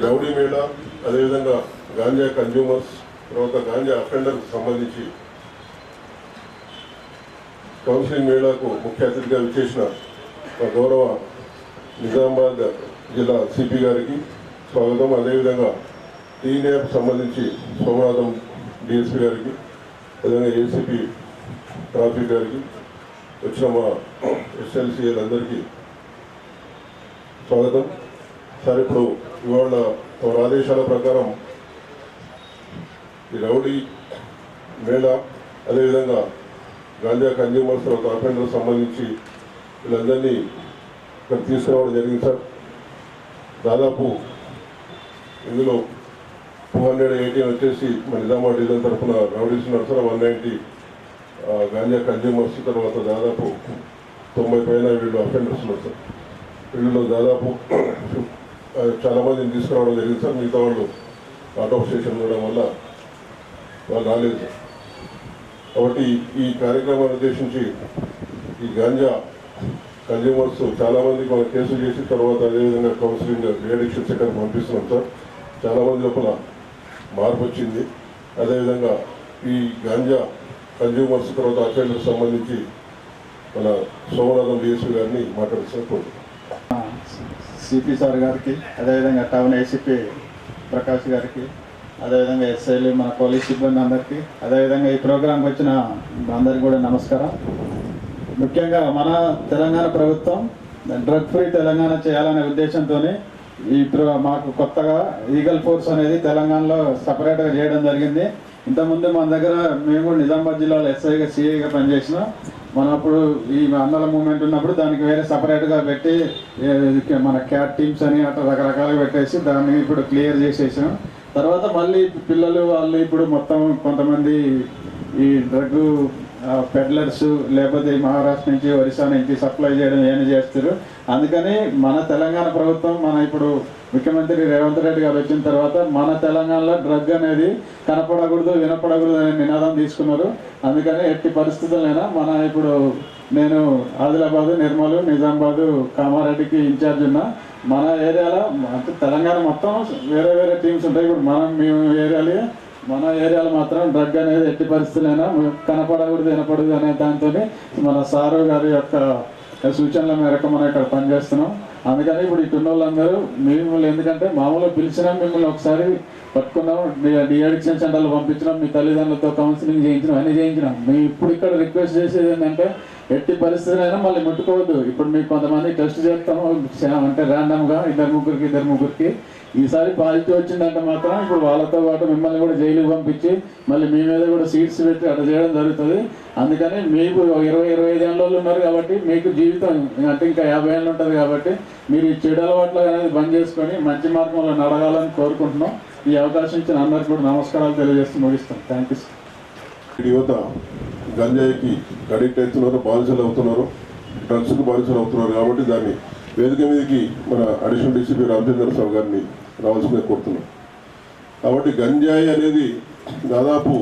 Rowdy Mela, అదేవిధంగా ganja consumers, తర్వాత గాంజా అఫెండర్కి సంబంధించి కౌన్సిలింగ్ మేళాకు ముఖ్య అతిథిగా విచ్చేసిన మా గౌరవ నిజామాబాద్ జిల్లా సిపి గారికి స్వాగతం. అదేవిధంగా టీనేప్ సంబంధించి సోమనాథం డిఎస్పీ గారికి, అదేవిధంగా ఏసీపీ ట్రాఫిక్ గారికి, వచ్చిన మా ఎస్ఎల్సీలందరికీ స్వాగతం. సార్, ఇప్పుడు ఇవాళ తమ ఆదేశాల ప్రకారం ఈ రౌడీ మేళా, అదేవిధంగా గాంజా కన్జ్యూమర్స్ తర్వాత అఫెండర్స్ సంబంధించి వీళ్ళందరినీ ఇక్కడ తీసుకురావడం జరిగింది సార్. దాదాపు ఇందులో 218 వచ్చేసి మన నిజామాబాద్ డివిజన్ తరఫున రౌడీస్ ఉన్నారు సార్. 190 గాంజా కన్జ్యూమర్స్, తర్వాత దాదాపు 90 పైన వీళ్ళు అఫెండర్స్ ఉన్నారు సార్. వీళ్ళలో దాదాపు చాలామందిని తీసుకురావడం జరిగింది సార్. మిగతా వాళ్ళు అవుట్ ఆఫ్ స్టేషన్ ఉండడం వల్ల వాళ్ళు రాలేదు సార్. కాబట్టి ఈ కార్యక్రమాన్ని ఉద్దేశించి ఈ గాంజా కన్జ్యూమర్స్ చాలామందికి మనం కేసులు చేసి తర్వాత అదేవిధంగా కౌన్సిలింగ్ రీఅడిక్షన్ సెంటర్కి పంపిస్తున్నాం సార్. చాలామంది లోపల మార్పు వచ్చింది. అదేవిధంగా ఈ గాంజా కన్జ్యూమర్స్ తర్వాత అఫెండర్స్ సంబంధించి మన సోమనాథం డిఎస్పీ గారిని మాట్లాడుతున్నారు. సిపి సార్ గారికి, అదేవిధంగా టౌన్ ఏసీపీ ప్రకాష్ గారికి, అదేవిధంగా ఎస్ఐలు, మన పోలీస్ సిబ్బంది అందరికీ, అదేవిధంగా ఈ ప్రోగ్రాంకి వచ్చిన అందరికీ కూడా నమస్కారం. ముఖ్యంగా మన తెలంగాణ ప్రభుత్వం డ్రగ్ ఫ్రీ తెలంగాణ చేయాలనే ఉద్దేశంతో మాకు కొత్తగా ఈగల్ ఫోర్స్ అనేది తెలంగాణలో సపరేట్గా చేయడం జరిగింది. ఇంతకుముందు మన దగ్గర మేము కూడా నిజామాబాద్ జిల్లాలో ఎస్ఐగా సిఐగా పనిచేసినాం. మనం అప్పుడు ఈ అన్నల మూమెంట్ ఉన్నప్పుడు దానికి వేరే సపరేట్గా పెట్టి మన క్యాట్ టీమ్స్ అని అట్లా రకరకాలుగా పెట్టేసి దాన్ని ఇప్పుడు క్లియర్ చేసేసాం. తర్వాత మళ్ళీ పిల్లలు వాళ్ళు ఇప్పుడు మొత్తం కొంతమంది ఈ డ్రగ్ పెడ్లర్స్ లేకపోతే మహారాష్ట్ర నుంచి ఒరిస్సా నుంచి సప్లై చేయడం ఏమి చేస్తారు. అందుకని మన తెలంగాణ ప్రభుత్వం ఇప్పుడు ముఖ్యమంత్రి రేవంత్ రెడ్డి గారు వచ్చిన తర్వాత మన తెలంగాణలో డ్రగ్ అనేది కనపడకూడదు, వినపడకూడదు అనే నినాదం తీసుకున్నారు. అందుకని ఎట్టి పరిస్థితులైనా ఇప్పుడు నేను ఆదిలాబాదు, నిర్మల్, నిజామాబాదు, కామారెడ్డికి ఇన్ఛార్జ్ ఉన్నా. మన ఏరియాలో అంటే తెలంగాణ మొత్తం వేరే వేరే టీమ్స్ ఉంటాయి. ఇప్పుడు మన ఏరియాలో మాత్రం డ్రగ్ అనేది ఎట్టి పరిస్థితులైనా కనపడకూడదు, వినపడదు అనే దాంతో మన సారు గారి యొక్క సూచనల మేరకు మనం ఇక్కడ పనిచేస్తున్నాం. అందుకని ఇప్పుడు ఇటున్న వాళ్ళందరూ మిమ్మల్ని, ఎందుకంటే మామూలుగా పిలిచినాం, మిమ్మల్ని ఒకసారి పట్టుకున్నాం, డిఅడిక్షన్ సెంటర్లో పంపించినాం, మీ తల్లిదండ్రులతో కౌన్సిలింగ్ చేయించినాం, అన్నీ చేయించినాం. మేము ఇప్పుడు ఇక్కడ రిక్వెస్ట్ చేసేది ఏంటంటే ఎట్టి పరిస్థితులైనా మళ్ళీ ముట్టుకోవద్దు. ఇప్పుడు మీకు కొంతమంది టెస్ట్ చేస్తాము అంటే ర్యాండమ్గా ఇద్దరు ముగ్గురికి ఈసారి పాజిటివ్ వచ్చిందంటే మాత్రం ఇప్పుడు వాళ్ళతో పాటు మిమ్మల్ని కూడా జైలుకి పంపించి మళ్ళీ మీ మీద కూడా సీట్స్ పెట్టి అట్లా చేయడం జరుగుతుంది. అందుకని మీకు 20-25 ఏళ్ళ ఉన్నారు కాబట్టి మీకు జీవితం అంటే ఇంకా 50 ఏళ్ళు ఉంటుంది కాబట్టి మీరు ఈ చెడు అలవాట్లు అనేది బంద్ చేసుకొని మంచి మార్గంలో నడగాలని కోరుకుంటున్నాం. ఈ అవకాశం ఇచ్చిన అందరికీ కూడా నమస్కారాలు తెలియజేస్తూ ముగిస్తాం. Thank you. యువత గంజాయికి అడిక్ట్ అవుతున్నారు, బానిసలు అవుతున్నారు, డ్రగ్స్కి బానిసలు అవుతున్నారు. కాబట్టి దాన్ని వేదిక మీదకి మన అడిషనల్ డీసీపీ రామచంద్ర సార్ గారిని రావాల్సిందే కోరుతున్నాం. కాబట్టి గంజాయి అనేది దాదాపు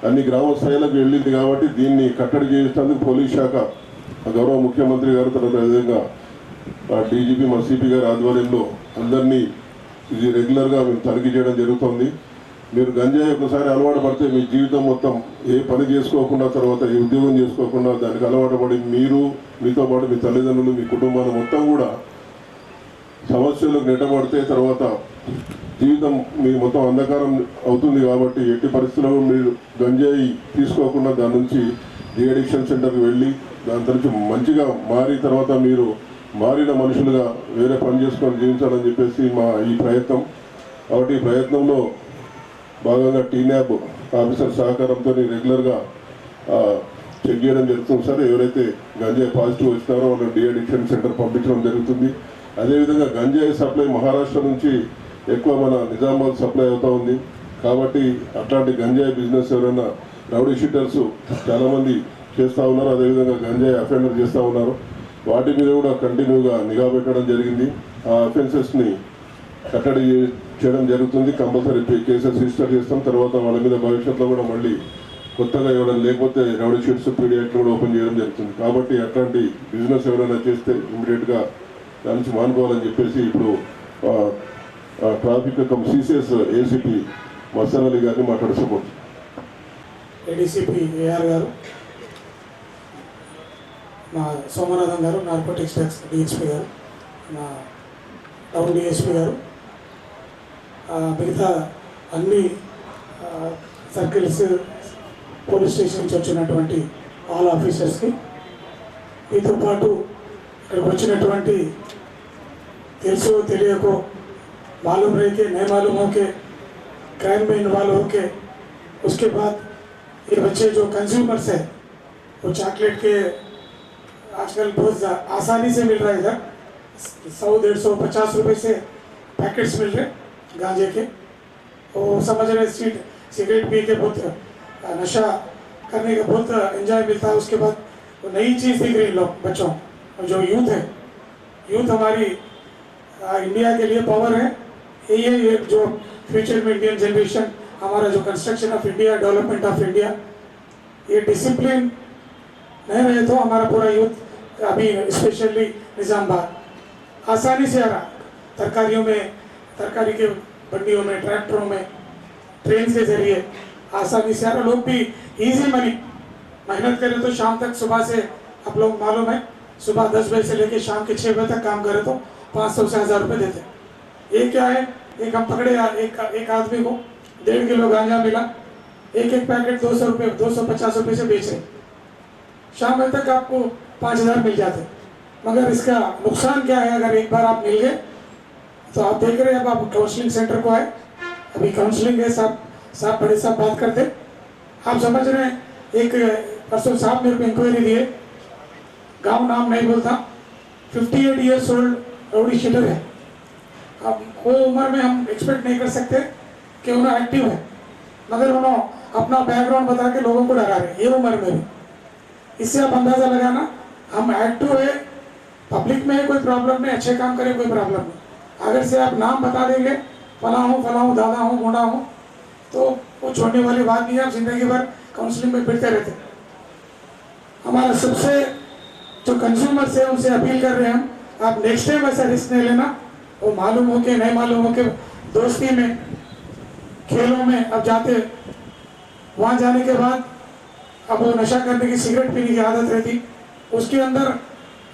అన్ని గ్రామ స్థాయిలకు వెళ్ళింది. కాబట్టి దీన్ని కట్టడి చేసేందుకు పోలీస్ శాఖ గౌరవ ముఖ్యమంత్రి గారు, తర్వాత అదేవిధంగా డీజీపీ మన సిపి గారి ఆధ్వర్యంలో అందరినీ ఇది రెగ్యులర్గా మేము తనిఖీ చేయడం జరుగుతుంది. మీరు గంజాయి ఒకసారి అలవాటు పడితే మీ జీవితం మొత్తం ఏ పని చేసుకోకుండా, తర్వాత ఏ ఉద్యోగం చేసుకోకుండా దానికి అలవాటు పడి మీరు, మీతో పాటు మీ తల్లిదండ్రులు, మీ కుటుంబాన్ని మొత్తం కూడా సమస్యలకు నెట్టబడితే తర్వాత జీవితం మీ మొత్తం అంధకారం అవుతుంది. కాబట్టి ఎట్టి పరిస్థితుల్లో మీరు గంజాయి తీసుకోకుండా దాని నుంచి రీఅడిక్షన్ సెంటర్కి వెళ్ళి దాని నుంచి మంచిగా మారి తర్వాత మీరు మారిన మనుషులుగా వేరే పని చేసుకొని జీవించాలని చెప్పేసి మా ఈ ప్రయత్నం. కాబట్టి ఈ ప్రయత్నంలో భాగంగా టీన్యాబ్ ఆఫీసర్ సహకారంతో రెగ్యులర్గా చెక్ చేయడం జరుగుతుంది సార్. ఎవరైతే గంజాయి పాజిటివ్ వచ్చినారో వాళ్ళని రీఅడిక్షన్ సెంటర్ పంపించడం జరుగుతుంది. అదేవిధంగా గంజాయి సప్లై మహారాష్ట్ర నుంచి ఎక్కువ మన నిజామాబాద్ సప్లై అవుతూ ఉంది. కాబట్టి అట్లాంటి గంజాయి బిజినెస్ ఎవరైనా రౌడీ షీటర్స్ చాలామంది చేస్తూ ఉన్నారు, అదేవిధంగా గంజాయి అఫెండర్ చేస్తూ ఉన్నారు. వాటి మీద కూడా కంటిన్యూగా నిఘా పెట్టడం జరిగింది. ఆ అఫెన్సెస్ని కట్టడి చేయడం జరుగుతుంది. కంపల్సరీ కేసెస్ రిజిస్టర్ చేస్తాం. తర్వాత వాళ్ళ మీద భవిష్యత్తులో కూడా మళ్ళీ కొత్తగా ఎవరైనా లేకపోతే రౌడీ షీట్స్ పీడీ యాక్ట్ కూడా ఓపెన్ చేయడం జరుగుతుంది. కాబట్టి అట్లాంటి బిజినెస్ ఎవరైనా చేస్తే ఇమీడియట్గా దాని నుంచి మానుకోవాలని చెప్పేసి ఇప్పుడు traffic come CCS ACP Mastan Ali గారిని మాట్లాడుకోవచ్చు. ఏడీసీపీ ఏఆర్ గారు, మా సోమనాథం గారు, నార్కోటిక్స్ ట్యాక్స్ డిఎస్పీ గారు, మా టౌన్ డిఎస్పీ గారు, మిగతా అన్ని సర్కిల్స్ పోలీస్ స్టేషన్ నుంచి వచ్చినటువంటి ఆల్ ఆఫీసర్స్కి, మీతో పాటు ఇక్కడికి వచ్చినటువంటి తెలుసో తెలియకో, मालूम रहे के नहीं मालूम हो के क्राइम में इन्वॉल्व हो के, उसके बाद ये बच्चे जो कंज्यूमर्स है वो चॉकलेट के आजकल बहुत आसानी से मिल रहा है इधर, 100, 150, 50 रुपये से पैकेट्स मिल रहे गांजे के, वो समझ रहे सिगरेट पी के बहुत नशा करने का बहुत एंजॉय मिलता है. उसके बाद वो नई चीज़ दिख रही लोग बच्चों, और जो यूथ है, यूथ हमारी इंडिया के लिए पावर है. ये जो फ्यूचर में इंडियन जनरेशन, हमारा जो construction of India, development of India, ये डिसिप्लिन नहीं रहे तो हमारा पूरा यूथ अभी स्पेशली निज़ामबाद आसानी से आ रहा, तरकारियों में, तरकारी के मंडियों में, ट्रैक्टरों में, ट्रेन के जरिए आसानी से आ रहा. लोग भी इजी मनी मेहनत करें तो शाम तक, सुबह से आप लोग मालूम है, सुबह 10 बजे से लेकर शाम के 6 बजे तक काम करें तो 500 से 1000 रुपये देते. ये क्या है, एक हम पकड़े एक आदमी को 1.5 किलो गांजा मिला, एक पैकेट 200 रुपये, 250 रुपये से बेच रहे, शाम बजे तक आपको 5000 मिल जाते. मगर इसका नुकसान क्या है, अगर एक बार आप मिल गए तो आप देख रहे हैं, अब आप काउंसलिंग सेंटर को आए, अभी काउंसलिंग है, साहब बड़े साहब बात करते, आप समझ रहे हैं. एक परसों साहब मेरे को इंक्वायरी दिए, गाँव नाम नहीं बोलता, 58 ईयर्स ओल्ड राउडी शीटर है. अब वो उम्र में हम एक्सपेक्ट नहीं कर सकते कि उन्हें एक्टिव है, मगर उन्होंने अपना बैकग्राउंड बता के लोगों को डरा रहे ये उम्र में भी. इससे आप अंदाज़ा लगाना, हम एक्टिव है, पब्लिक में है, कोई प्रॉब्लम नहीं, अच्छे काम करें, कोई प्रॉब्लम नहीं. अगर से आप नाम बता देंगे, फला हूँ, दादा हूँ, गुंडा हूँ, तो वो छोड़ने वाली बात नहीं है. आप जिंदगी भर काउंसलिंग में फिरते रहते. हमारा सबसे जो कंज्यूमर्स है उनसे अपील कर रहे हैं हम, आप नेक्स्ट टाइम ऐसा रिस्क नहीं लेना. वो मालूम हो के नहीं मालूम हो के दोस्ती में, खेलों में अब जाते, वहाँ जाने के बाद अब वो नशा करने की, सिगरेट पीने की आदत रहती, उसके अंदर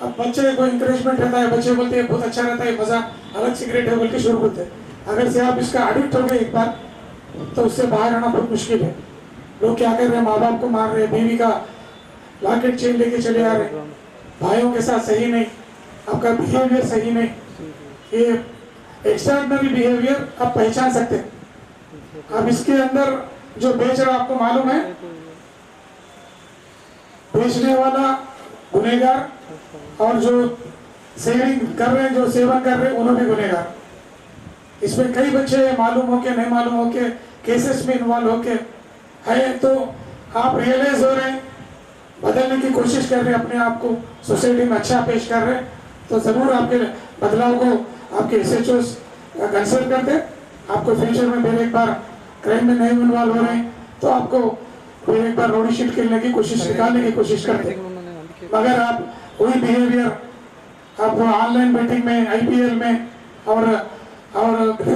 अब बच्चे को इंकरेजमेंट रहता है, बच्चे बोलते हैं बहुत अच्छा रहता है, मज़ा अलग सिगरेट है बोल के शुरू करते हैं. अगर से आप इसका एडिक्ट हो गए एक बार तो उससे बाहर आना बहुत मुश्किल है. लोग क्या कर रहे हैं, माँ बाप को मार रहे हैं, बीवी का लॉकेट चेन लेके चले आ रहे हैं, भाइयों के साथ सही नहीं, आपका बिहेवियर सही नहीं. ये एक्स्ट्राऑर्डिनरी बिहेवियर आप पहचान सकते हैं. अब इसके अंदर जो बेच रहा आपको मालूम है, बेचने वाला गुनहगार और जो सेविंग कर रहे हैं, जो सेवन कर रहे हैं, उन्होंने भी गुनहगार. इसमें कई बच्चे मालूम हो के नहीं मालूम हो के केसेस में इन्वॉल्व हो के है, तो आप रियलाइज हो रहे हैं, बदलने की कोशिश कर रहे हैं, अपने आप को सोसाइटी में अच्छा पेश कर रहे हैं, तो ज़रूर आपके बदलाव को आपके SHOs कंसल्ट करते. आपको फ्यूचर में फिर एक बार क्राइम में नहीं इन्वॉल्व हो रहे हैं तो आपको फिर एक बार रोडी शीट खेलने की कोशिश, निकालने की कोशिश करते. मगर आप वही बिहेवियर आप ऑनलाइन बेटिंग में, IPL में और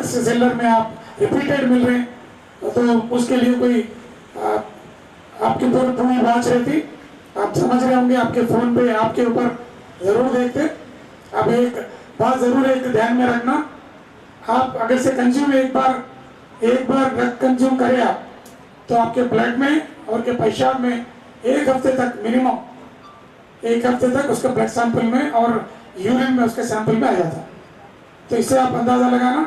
सेलर में आप रिपीटेड मिल रहे हैं, तो उसके लिए कोई आपकी पूरी बात रहती. आप समझ रहे होंगे, आपके फ़ोन पे आपके ऊपर ज़रूर देखते. अब एक बात ज़रूर एक ध्यान में रखना, आप अगर से कंज्यूम एक बार ड्रग कंज्यूम करें आप, तो आपके ब्लड में और के पेशाब में 1 हफ्ते तक, मिनिमम 1 हफ्ते तक उसका ब्लड सैंपल में और यूरिन में उसके सैंपल में आ जाता. तो इससे आप अंदाज़ा लगाना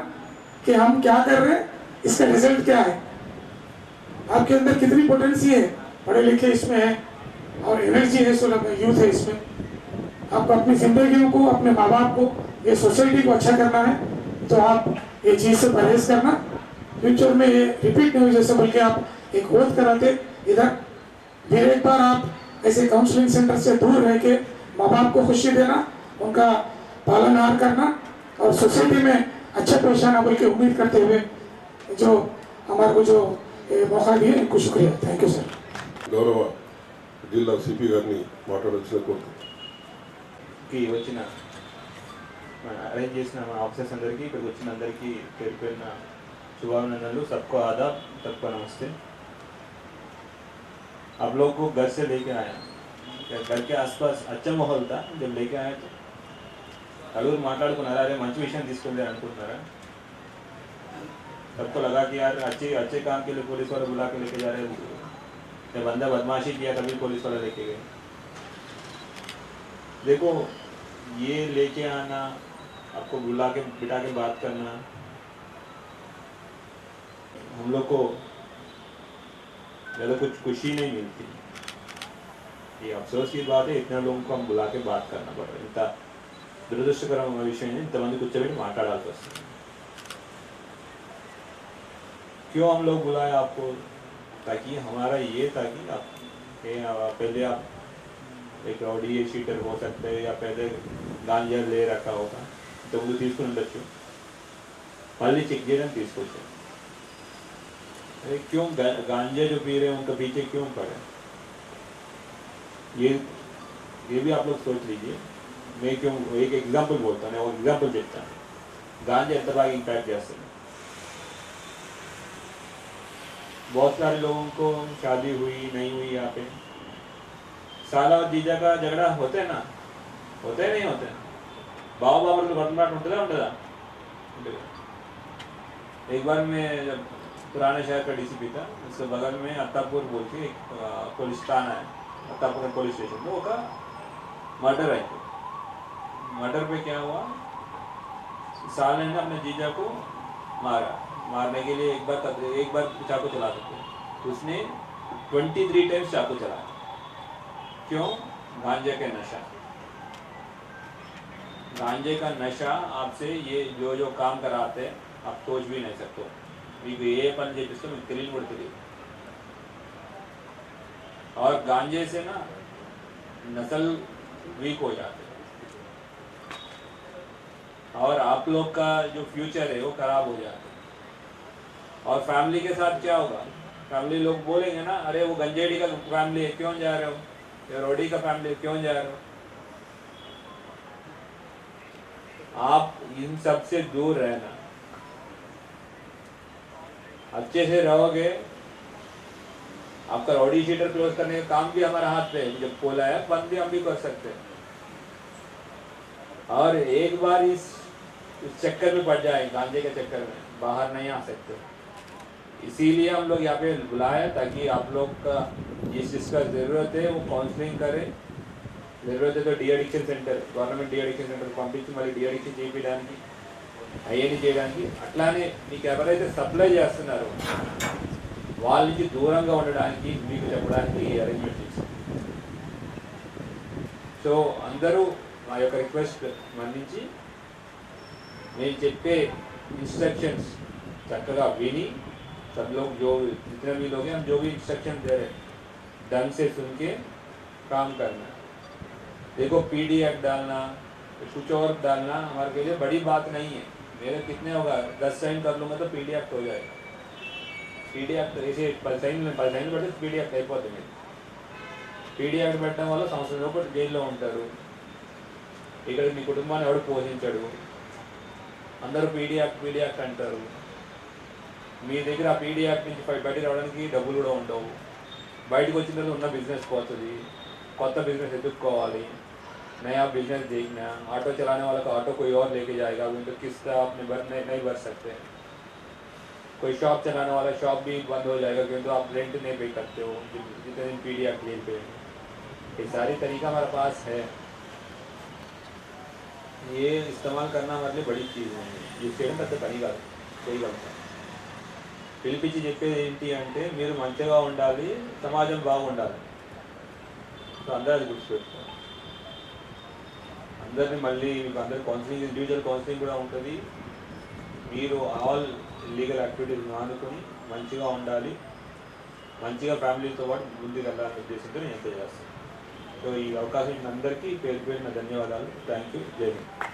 कि हम क्या कर रहे हैं, इसका रिजल्ट क्या है, आपके अंदर कितनी पोटेंसी है, पढ़े लिखे इसमें है और एनर्जी है, यूथ है इसमें. आपको अपनी जिंदगियों को, अपने माँ बाप को, ये सोसाइटी को अच्छा करना है, तो आप ये चीज़ से परहेज करना. फ्यूचर में ये रिपीट नहीं हो, जैसे बल्कि आप एक होत कराते इधर, फिर एक बार आप ऐसे काउंसलिंग सेंटर से दूर रह के माँ बाप को खुशी देना, उनका पालनहार करना और सोसाइटी में अच्छा पेश आना बोल के उम्मीद करते हुए जो हमारे को जो मौका दिए, इनको शुक्रिया. Thank you sir. గౌరవ జిల్లా సిపి గారిని మాట్లాడొచ్చిన కోరుతున్నాను. వచ్చిన అరేంజ్ చేసిన మన ఆఫీసర్స్ అందరికీ, ఇక్కడికి వచ్చిన అందరికీ పేరు పేరున शुभाभिनंदनలు। सबको आदाब, सबको नमस्ते। आप लोग को घर से लेके आया, घर के आसपास अच्छा माहौल था जब लेके आया तो నలుగురు మాట్లాడుకున్నారా, అరే మంచి విషయం తీసుకుంది అనుకుంటున్నారా? सबको लगा कि यार अच्छे काम के लिए पुलिस वाले बुला के लेके जा रहे हैं, जब बंदा बदमाशी किया तभी पुलिस वाले लेके गए। देखो ये लेके आना, आपको बुला के बिठा के बात करना, हम लोग को ज़्यादा कुछ खुशी नहीं मिलती। ये अफसोस की बात है, इतने लोगों को हम बुला के बात करना पड़ रहा है। इंత దురదృష్టకరమైన విషయం ఇంతమంది కూర్చోబెట్టి మాట్లాడాల్సి వస్తుంది। क्यों हम लोग बुलाए आपको? ताकि हमारा ये था कि आप पहले आप एक रॉडी शीटर हो सकते हैं या पहले गांजा ले रखा होगा तो वो తీసుకుని ఉండొచ్చు, మళ్ళీ చెక్ చేయడం తీసుకొచ్చారు। अरे क्यों गांजे जो पी रहे हैं उनका पीछे क्यों पड़े? ये भी आप लोग सोच लीजिए। मैं क्यों एक एग्जांपल बोलता हूँ, वो एग्जांपल देता हूँ। गांजा ఎంత బాగా इंपैक्ट చేస్తుంది। बहुत सारे लोगों को शादी हुई नहीं हुई यहाँ पे, साला और जीजा का झगड़ा होते है ना, होते है नहीं होते? बाबा बाबर तो घटना ఉంటుందా? एक बार मैं जब पुराने शहर का डीसीपी था, उसके बगल में अत्तापुर बोल के एक पुलिस थाना है, अत्तापुर पुलिस स्टेशन, तो का मर्डर आई थी। मर्डर पे क्या हुआ, साले ने अपने जीजा को मारा। मारने के लिए एक बार चाकू चला सकते, उसने 23 टाइम्स चाकू चलाया। क्यों? गांजे के नशा। गांजे का नशा आपसे ये जो काम कराते हैं आप सोच भी नहीं सकते। మీకు ఏ పని చేపిస్తే మీకు తెలియని కూడా తెలియదు। और गांजे से ना नस्ल वीक हो जाते हैं और आप लोग का जो फ्यूचर है वो खराब हो जाता है। और फैमिली के साथ क्या होगा, फैमिली लोग बोलेंगे ना, अरे वो गंजेड़ी का फैमिली है क्यों जा रहे हो, या रोडी का फैमिली है क्यों जा रहे हो? आप इन सब से दूर रहना, अच्छे से रहोगे। आपका रॉडी शीटर क्लोज करने का काम भी हमारा हाथ पे है, जब खोला है बंद भी हम भी कर सकते हैं। और एक बार इस चक्कर में पड़ जाए, गांजे के चक्कर में बाहर नहीं आ सकते। इसीलिए हम लोग यहाँ पे बुलाए ताकि आप लोग का जिस जिसका ज़रूरत है वो काउंसलिंग करे। ज़रूरत है तो de addiction centre, government de addiction centre పంపించి మళ్ళీ डी एडिक्शन చేయించడానికి అవన్నీ చేయడానికి, అట్లానే మీకు ఎవరైతే సప్లై చేస్తున్నారో వాళ్ళ నుంచి దూరంగా ఉండడానికి మీకు చెప్పడానికి అరేంజ్మెంట్ చేస్తాం। సో అందరూ మా యొక్క రిక్వెస్ట్ మన్నించి నేను చెప్పే इंस्ट्रक्शंस चक्कगा विनी, सब लोग जो जितने भी लोग हैं हम जो भी इंस्ट्रक्शन दे रहे ढंग से सुन के काम करना। देखो पीडी एक्ट डालना, कुछ और डालना हमारे के लिए बड़ी बात नहीं है। मेरे कितने होगा 10 साइन कर लूँगा तो पीडी एक्ट हो जाएगा। पीडी एक्ट ऐसे 10 साइन పడితే పీడీ యాక్ట్ అయిపోతుంది। పీడీ యాక్ట్ పెట్టడం వల్ల సంవత్సరం పాటు జైల్లో ఉంటారు, ఇక్కడ మీ కుటుంబాన్ని ఎవడు పోషించాడు, అందరూ పీడీ యాక్ట్ అంటారు। మీ దగ్గర ఆ పీడీ యాక్ట్ నుంచి బయట రావడానికి డబ్బులు కూడా ఉండవు, బయటకు వచ్చిన తర్వాత ఉన్న బిజినెస్ పోతుంది, కొత్త बिजनेस ఎదుర్కోవాలి। नया बिजनेस देखना, ऑटो चलाने वाला का ऑटो कोई और लेके जाएगा, उनको किस्त आपने नहीं भर सकते। कोई शॉप चलाने वाला शॉप भी बंद हो जाएगा क्योंकि आप रेंट नहीं पे करते हो जितने दिन पीडी एक्ट ले पे। ये सारी तरीका हमारे पास है, ये इस्तेमाल करना हमारे लिए बड़ी चीज़ है। ये చేయడం పెద్ద పని కాదు, చేయగలుగుతాం। పిలిపించి చెప్పేది ఏంటి అంటే మీరు మంచిగా ఉండాలి, సమాజం బాగుండాలి। సో అందరూ అది గుర్తుపెట్టుకోవాలి। అందరినీ మళ్ళీ మీకు అందరు కౌన్సిలింగ్, ఇండివిజువల్ కౌన్సిలింగ్ కూడా ఉంటుంది। మీరు ఆల్ లీగల్ యాక్టివిటీస్ మానుకొని మంచిగా ఉండాలి, మంచిగా ఫ్యామిలీతో పాటు ముందుకు వెళ్ళాలనే ఉద్దేశంతో నేను ఎంతో చేస్తాను। సో ఈ అవకాశం అందరికీ పేరు పేరున ధన్యవాదాలు। థ్యాంక్ యూ, జై హింద్।